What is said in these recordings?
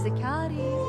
physicality.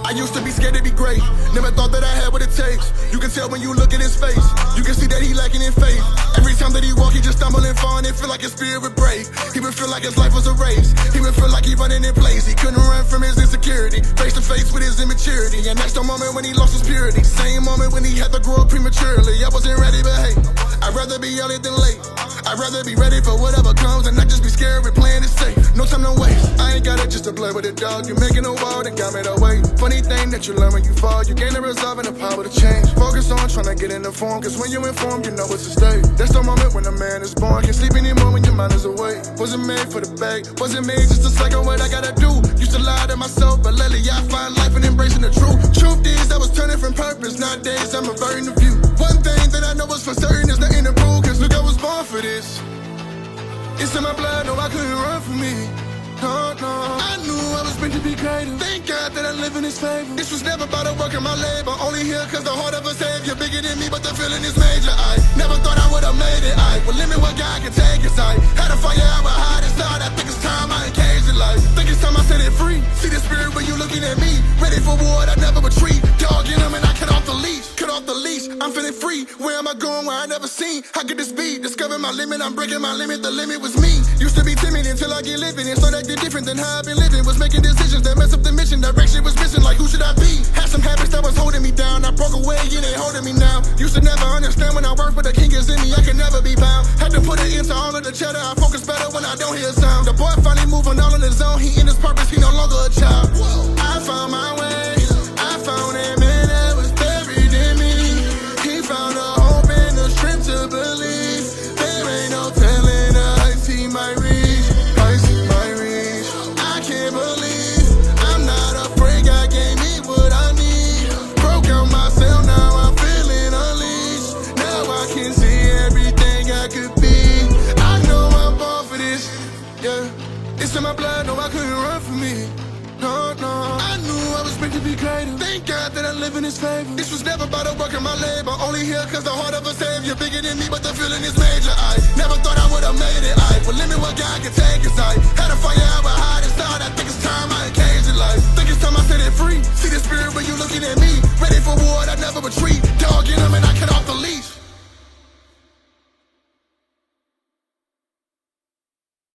I used to be scared to be great, never thought that I had what it takes. You can tell when you look at his face, you can see that he lacking in faith. Every time that he walk, he just stumble and fall, and it feel like his spirit would break. He would feel like his life was a race, he would feel like he running in place. He couldn't run from his insecurity, face to face with his immaturity. And that's the moment when he lost his purity, same moment when he had to grow up prematurely. I wasn't ready, but hey, I'd rather be early than late. I'd rather be ready for whatever comes and not just be scared with playing it safe. No time to waste, I ain't got it just to play with it, dog. You're making a wall that got me to wait. Funny thing that you learn when you fall, you gain the resolve and the power to change. Focus on trying to get in the form, cause when you're informed, you know what's at stake. That's the moment when a man is born, can't sleep anymore when your mind is awake. Wasn't made for the bag, wasn't made just to cycle what I gotta do. Used to lie to myself, but lately I find life in embracing the truth. Truth is, I was turning from purpose, nowadays I'm averting the view. One thing that I know is for certain is nothing to prove, cause look, I was born for this. It's in my blood, no, I couldn't run from me. No, no, I knew I was meant to be greater. Thank God that I live in his favor. This was never about the work of my labor, only here cause the heart of a savior bigger than me, but the feeling is major. I never thought I would've made it. I will limit what God can take us. I had a fire out with hide inside. I think it's time I engaged in life. Think it's time I set it free. See the spirit when you looking at me. Ready for war, I never retreat. Dog in him and I cut off the leash. Cut off the leash, I'm feeling free. Where am I going where I never seen? How could this be? Discover my limit, I'm breaking my limit. The limit was me. Used to be timid until I get living. And so that did different than how I've been living. Was making decisions that mess up the mission. Direction was missing, like who should I be? Had some habits that was holding me down. I broke away, it ain't holding me now. Used to never understand when I work, but the king is in me, I can never be bound. Had to put it into all of the cheddar. I focus better when I don't hear a sound. The boy finally moving all on his own. He in his purpose, he no longer a child. I found my way, I found him and that was buried in me. He found a hope and the strength to believe. There ain't no telling the heights he might reach. Heights he might reach. I can't believe I'm not afraid. God gave me what I need. Broke out myself, now I'm feeling unleashed. Now I can see everything I could be. I know I'm born for this, yeah. It's in my blood, no, I couldn't run from me. No, no, I knew I was meant to be greater. Thank God that I live in his favor. This was never about the work of my labor, only here cause the heart of a savior bigger than me, but the feeling is major. I never thought I would've made it. I will limit what God can take us.